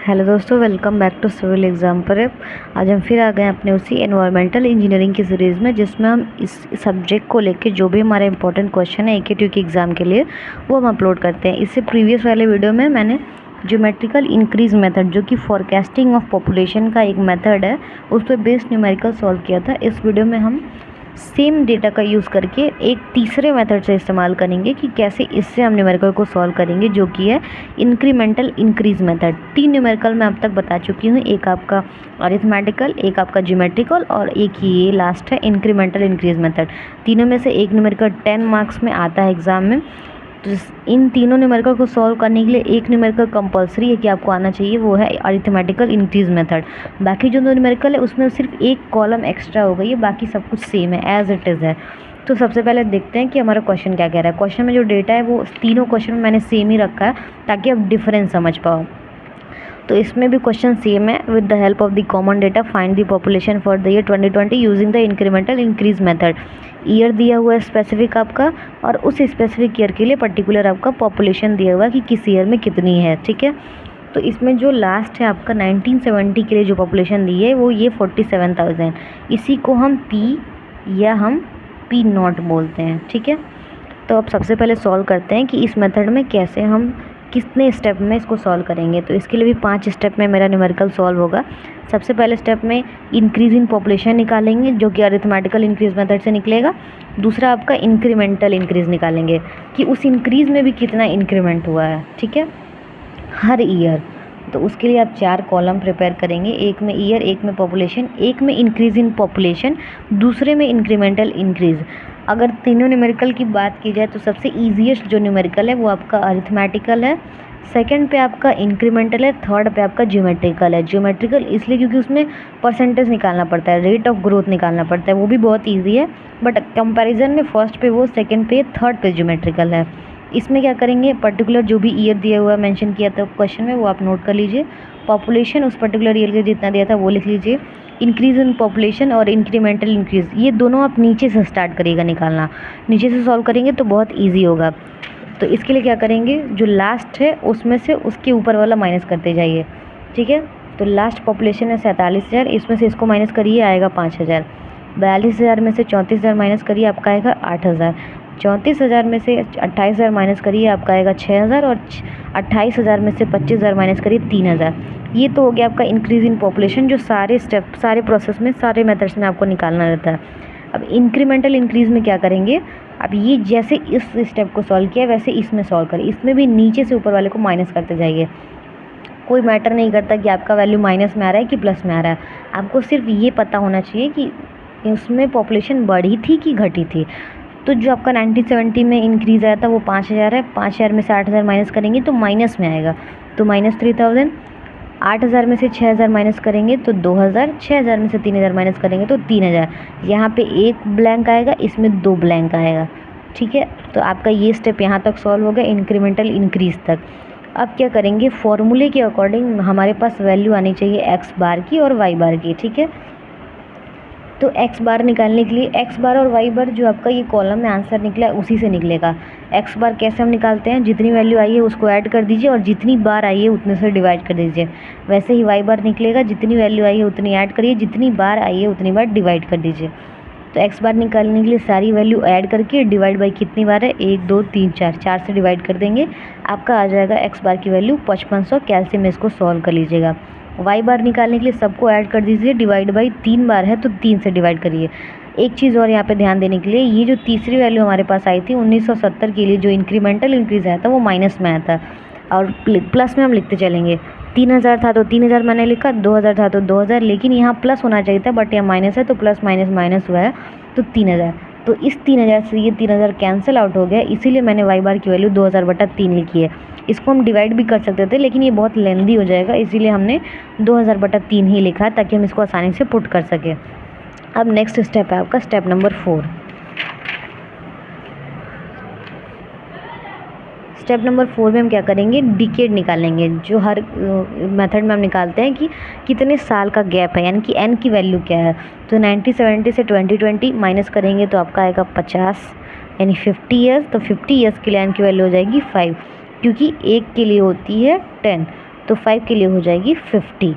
Hello दोस्तों, welcome back to civil exam पर। आज हम फिर आ गए अपने उसी एनवायरमेंटल इंजीनियरिंग की सीरीज़ में, जिसमें हम इस सब्जेक्ट को लेके जो भी हमारे इंपॉर्टेंट क्वेश्चन है AQ2 के एग्ज़ाम के लिए वो हम अपलोड करते हैं। इससे प्रीवियस वाले वीडियो में मैंने ज्योमेट्रिकल इंक्रीज मेथड, जो कि फॉरकास्टिंग ऑफ पॉपुलेशन का एक मेथड है, उस पर बेस्ड न्यूमेरिकल सॉल्व किया था। इस वीडियो में हम सेम डेटा का यूज़ करके एक तीसरे मेथड से इस्तेमाल करेंगे कि कैसे इससे हम न्यूमेरिकल को सॉल्व करेंगे, जो कि है इंक्रीमेंटल इंक्रीज मेथड। 3 न्यूमेरिकल मैं अब तक बता चुकी हूँ, एक आपका अरिथमेटिकल, एक आपका ज्योमेट्रिकल और एक ये लास्ट है इंक्रीमेंटल इंक्रीज मेथड। तीनों में से एक न्यूमेरिकल 10 मार्क्स में आता है एग्ज़ाम में। तो इन तीनों न्यूमेरिकल को सॉल्व करने के लिए एक न्यूमेरिकल कंपलसरी है कि आपको आना चाहिए, वो है अरिथमेटिकल इंक्रीज मेथड। बाकी जो दो न्यूमेरिकल है उसमें सिर्फ एक कॉलम एक्स्ट्रा हो गई है, बाकी सब कुछ सेम है, एज इट इज़ है। तो सबसे पहले देखते हैं कि हमारा क्वेश्चन क्या कह रहा है। क्वेश्चन में जो डेटा है वो तीनों क्वेश्चन में मैंने सेम ही रखा है ताकि आप डिफरेंस समझ पाओ। तो इसमें भी क्वेश्चन सेम है। With the help of the common data find the population for the year 2020 using the incremental increase method. Year दिया हुआ है स्पेसिफिक आपका, और उस स्पेसिफिक ईयर के लिए पर्टिकुलर आपका पॉपुलेशन दिया हुआ है कि किस ईयर में कितनी है। ठीक है, तो इसमें जो लास्ट है आपका 1970 के लिए जो पॉपुलेशन दी है वो ये 47,000। इसी को हम P या हम P0 बोलते हैं। ठीक है, तो अब सबसे पहले सॉल्व करते हैं कि इस मेथड में कैसे हम कितने स्टेप में इसको सॉल्व करेंगे। तो इसके लिए भी 5 स्टेप में मेरा न्यूमेरिकल सॉल्व होगा। सबसे पहले स्टेप में इंक्रीज इन पॉपुलेशन निकालेंगे, जो कि अरिथमेटिकल इंक्रीज मेथड से निकलेगा। दूसरा आपका इंक्रीमेंटल इंक्रीज निकालेंगे कि उस इंक्रीज में भी कितना इंक्रीमेंट हुआ है। ठीक है, हर ईयर। तो उसके लिए आप 4 कॉलम प्रिपेयर करेंगे, एक में ईयर, एक में पॉपुलेशन, एक में इंक्रीज इन पॉपुलेशन, दूसरे में इंक्रीमेंटल इंक्रीज। अगर तीनों न्यूमेरिकल की बात की जाए तो सबसे ईजीएस्ट जो न्यूमेरिकल है वो आपका अरिथमेटिकल है, सेकंड पे आपका इंक्रीमेंटल है, थर्ड पे आपका ज्योमेट्रिकल है। ज्योमेट्रिकल इसलिए क्योंकि उसमें परसेंटेज निकालना पड़ता है, रेट ऑफ ग्रोथ निकालना पड़ता है, वो भी बहुत ईजी है। बट कंपैरिजन में फर्स्ट पे वो, सेकंड पे, थर्ड पे ज्योमेट्रिकल है। इसमें क्या करेंगे, पर्टिकुलर जो भी ईयर दिया हुआ मेंशन किया था क्वेश्चन में वो आप नोट कर लीजिए। पॉपुलेशन उस पर्टिकुलर ईयर के जितना दिया था वो लिख लीजिए। इंक्रीज इन पॉपुलेशन और इंक्रीमेंटल इंक्रीज, ये दोनों आप नीचे से स्टार्ट करिएगा निकालना। नीचे से सॉल्व करेंगे तो बहुत ईजी होगा। तो इसके लिए क्या करेंगे, जो लास्ट है उसमें से उसके ऊपर वाला माइनस करते जाइए। ठीक है, तो लास्ट पॉपुलेशन है 47,000, इसमें से इसको माइनस करिए, आएगा 5,000। 42,000 में से 34,000 माइनस करिए, आपका आएगा 8,000। 34,000 में से 28,000 माइनस करिए, आपका आएगा 6,000। और 28,000 में से 25,000 माइनस करिए, 3,000। ये तो हो गया आपका इंक्रीज इन पॉपुलेशन, जो सारे स्टेप, सारे प्रोसेस में, सारे मेथड्स में आपको निकालना रहता है। अब इंक्रीमेंटल इंक्रीज में क्या करेंगे, अब ये जैसे इस स्टेप को सॉल्व किया वैसे इसमें सॉल्व करें। इसमें भी नीचे से ऊपर वाले को माइनस करते जाइए। कोई मैटर नहीं करता कि आपका वैल्यू माइनस में आ रहा है कि प्लस में आ रहा है, आपको सिर्फ ये पता होना चाहिए कि उसमें पॉपुलेशन बढ़ी थी कि घटी थी। तो जो आपका 1970 में इंक्रीज़ आया था वो 5,000 है। 5,000 में से 8,000 माइनस करेंगे तो माइनस में आएगा, तो -3,000। 8,000 में से 6,000 माइनस करेंगे तो 2,000। 6,000 में से 3,000 माइनस करेंगे तो 3,000। यहाँ पे एक ब्लैंक आएगा, इसमें 2 ब्लैंक आएगा। ठीक है, तो आपका ये स्टेप यहाँ तक सॉल्व हो गया, इंक्रीमेंटल इंक्रीज तक। अब क्या करेंगे, फॉर्मूले के अकॉर्डिंग हमारे पास वैल्यू आनी चाहिए एक्स बार की और वाई बार की। ठीक है, तो एक्स बार निकालने के लिए एक्स बार और वाई बार जो आपका ये कॉलम में आंसर निकला है उसी से निकलेगा। एक्स बार कैसे हम निकालते हैं, जितनी वैल्यू आई है उसको ऐड कर दीजिए और जितनी बार आई है उतने से डिवाइड कर दीजिए। वैसे ही वाई बार निकलेगा, जितनी वैल्यू आई है उतनी ऐड करिए, जितनी बार आई है उतनी बार डिवाइड कर दीजिए। तो एक्स बार निकालने के लिए सारी वैल्यू ऐड करके डिवाइड बाई कितनी बार है, 1 2 3 4, 4 से डिवाइड कर देंगे, आपका आ जाएगा एक्स बार की वैल्यू 5500। कैसे में इसको सॉल्व कर लीजिएगा। वाई बार निकालने के लिए सबको ऐड कर दीजिए, डिवाइड बाई 3 बार है तो 3 से डिवाइड करिए। एक चीज़ और यहाँ पे ध्यान देने के लिए, ये जो तीसरी वैल्यू हमारे पास आई थी 1970 के लिए, जो इंक्रीमेंटल इंक्रीज आया था वो माइनस में आया था, और प्लस में हम लिखते चलेंगे। 3,000 था तो 3,000 मैंने लिखा, 2,000 था तो 2,000, लेकिन यहाँ प्लस होना चाहिए था बट यहाँ माइनस है तो प्लस माइनस माइनस हुआ है तो 3,000। तो इस 3,000 से ये 3,000 कैंसिल आउट हो गया, इसीलिए मैंने वाई बार की वैल्यू 2,000/3 लिखी है। इसको हम डिवाइड भी कर सकते थे लेकिन ये बहुत लेंदी हो जाएगा, इसीलिए हमने 2,000/3 ही लिखा है ताकि हम इसको आसानी से पुट कर सकें। अब नेक्स्ट स्टेप है आपका स्टेप नंबर 4। स्टेप नंबर 4 में हम क्या करेंगे, डिकेड निकालेंगे, जो हर मेथड में हम निकालते हैं कि कितने साल का गैप है, यानी कि एन की वैल्यू क्या है। तो 1970 से 2020 माइनस करेंगे तो आपका आएगा 50, यानी 50 ईयर्स। तो 50 ईयर्स के लिए एन की वैल्यू हो जाएगी 5, क्योंकि एक के लिए होती है 10। तो 5 के लिए हो जाएगी 50।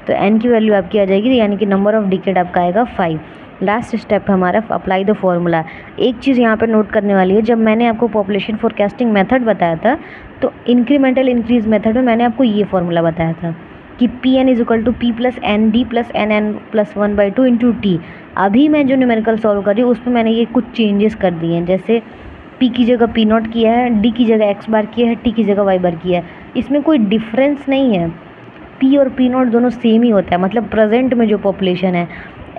तो n की वैल्यू आपकी आ जाएगी, यानी कि नंबर ऑफ डिकेड आपका आएगा 5। लास्ट स्टेप है हमारा अप्लाई द फॉर्मूला। एक चीज़ यहाँ पे नोट करने वाली है, जब मैंने आपको पॉपुलेशन फोरकास्टिंग मेथड बताया था तो इंक्रीमेंटल इंक्रीज मेथड में मैंने आपको ये फॉर्मूला बताया था कि P N is equal to P plus N D plus N N plus 1/2 into T. अभी मैं जो न्यूमेरिकल सॉल्व कर रही हूँ उसमें मैंने ये कुछ चेंजेस कर दिए हैं, जैसे पी की जगह पी नॉट किया है, डी की जगह एक्स बार किया है, टी की जगह वाई बार किया है। इसमें कोई डिफरेंस नहीं है, पी और पी नॉट दोनों सेम ही होता है। मतलब प्रेजेंट में जो पॉपुलेशन है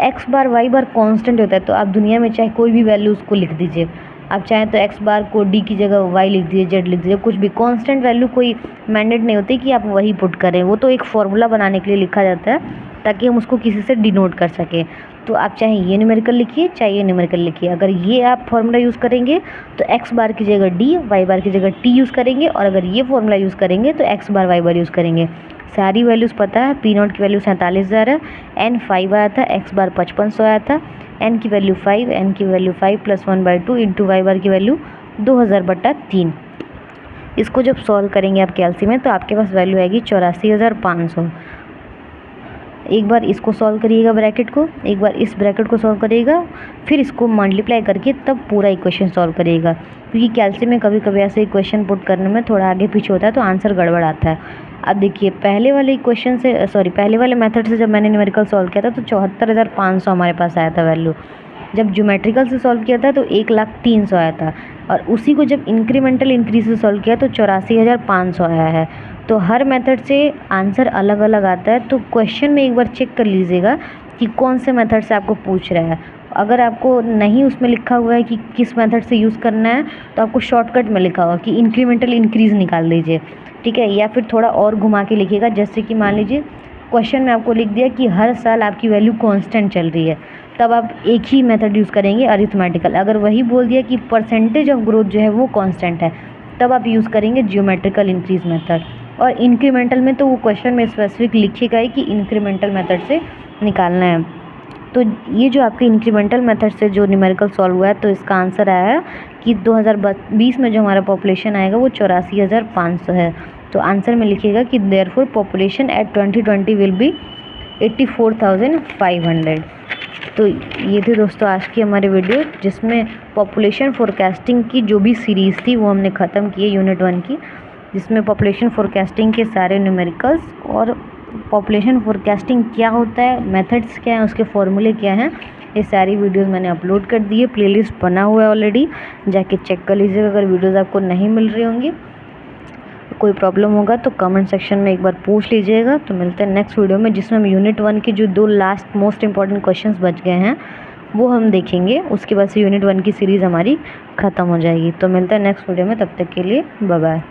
एक्स बार वाई बार कांस्टेंट होता है, तो आप दुनिया में चाहे कोई भी वैल्यू उसको लिख दीजिए। आप चाहें तो एक्स बार को डी की जगह वाई लिख दीजिए, जेड लिख दीजिए, कुछ भी कांस्टेंट वैल्यू कोई मैंडेट नहीं होती कि आप वही पुट करें। वो तो एक फॉर्मूला बनाने के लिए लिखा जाता है ताकि हम उसको किसी से डिनोट कर सकें। तो आप चाहे ये न्यूमेरिकल लिखिए चाहे ये न्यूमेरिकल लिखिए, अगर ये आप फॉर्मूला यूज़ करेंगे तो एक्स बार की जगह डी, वाई बार की जगह टी यूज़ करेंगे, और अगर ये फॉर्मूला यूज़ करेंगे तो एक्स बार वाई बार यूज़ करेंगे। सारी वैल्यूज़ पता है, पी नॉट की वैल्यू 47,000 है, एन 5 आया था, एक्स बार 5500 आया था, एन की वैल्यू 5, एन की वैल्यू 5 प्लस 1/2 इंटू वाई बार की वैल्यू 2000/3। इसको जब सॉल्व करेंगे आप कैलसी में तो आपके पास वैल्यू आएगी 84,500। एक बार इसको सॉल्व करिएगा ब्रैकेट को, एक बार इस ब्रैकेट को सॉल्व करिएगा, फिर इसको मल्टीप्लाई करके तब पूरा इक्वेशन सॉल्व करिएगा, क्योंकि कैलसी में कभी कभी ऐसे इक्वेशन पुट करने में थोड़ा आगे पीछे होता है तो आंसर गड़बड़ आता है। अब देखिए पहले वाले इक्वेशन से पहले वाले मेथड से जब मैंने न्यूमेरिकल सॉल्व किया था तो 74,500 हमारे पास आया था वैल्यू। जब ज्योमेट्रिकल से सॉल्व किया था तो 1,03,000 आया था, और उसी को जब इंक्रीमेंटल इंक्रीज से सॉल्व किया तो 84,500 आया है। तो हर मेथड से आंसर अलग अलग आता है, तो क्वेश्चन में एक बार चेक कर लीजिएगा कि कौन से मेथड से आपको पूछ रहा है। अगर आपको नहीं उसमें लिखा हुआ है कि किस मेथड से यूज़ करना है तो आपको शॉर्टकट में लिखा होगा कि इंक्रीमेंटल इंक्रीज़ निकाल दीजिए, ठीक है। या फिर थोड़ा और घुमा के लिखिएगा, जैसे कि मान लीजिए क्वेश्चन में आपको लिख दिया कि हर साल आपकी वैल्यू कांस्टेंट चल रही है, तब आप एक ही मेथड यूज़ करेंगे अरिथमेटिकल। अगर वही बोल दिया कि परसेंटेज ऑफ ग्रोथ जो है वो कांस्टेंट है, तब आप यूज़ करेंगे जियोमेट्रिकल इंक्रीज मेथड। और इंक्रीमेंटल में तो वो क्वेश्चन में स्पेसिफिक लिखिएगा ही कि इंक्रीमेंटल मेथड से निकालना है। तो ये जो आपके इंक्रीमेंटल मेथड से जो न्यूमेरिकल सॉल्व हुआ है तो इसका आंसर आया है कि 2020 में जो हमारा पॉपुलेशन आएगा वो 84,500 है। तो आंसर में लिखिएगा कि therefore population at 2020 will be 84,500। तो ये थी दोस्तों आज की हमारी वीडियो, जिसमें पॉपुलेशन फोरकास्टिंग की जो भी सीरीज़ थी वो हमने ख़त्म की है यूनिट 1 की, जिसमें पॉपुलेशन फोरकास्टिंग के सारे न्यूमेरिकल्स और पॉपुलेशन फोरकास्टिंग क्या होता है, मेथड्स क्या हैं, उसके फॉर्मूले क्या हैं, ये सारी वीडियोस मैंने अपलोड कर दी है। प्लेलिस्ट बना हुआ है ऑलरेडी, जाके चेक कर लीजिएगा अगर वीडियोस आपको नहीं मिल रही होंगी। कोई प्रॉब्लम होगा तो कमेंट सेक्शन में एक बार पूछ लीजिएगा। तो मिलते हैं नेक्स्ट वीडियो में, जिसमें हम यूनिट 1 के जो 2 लास्ट मोस्ट इंपॉर्टेंट क्वेश्चंस बच गए हैं वो हम देखेंगे। उसके बाद से यूनिट 1 की सीरीज़ हमारी ख़त्म हो जाएगी। तो मिलते हैं नेक्स्ट वीडियो में, तब तक के लिए बाय बाय।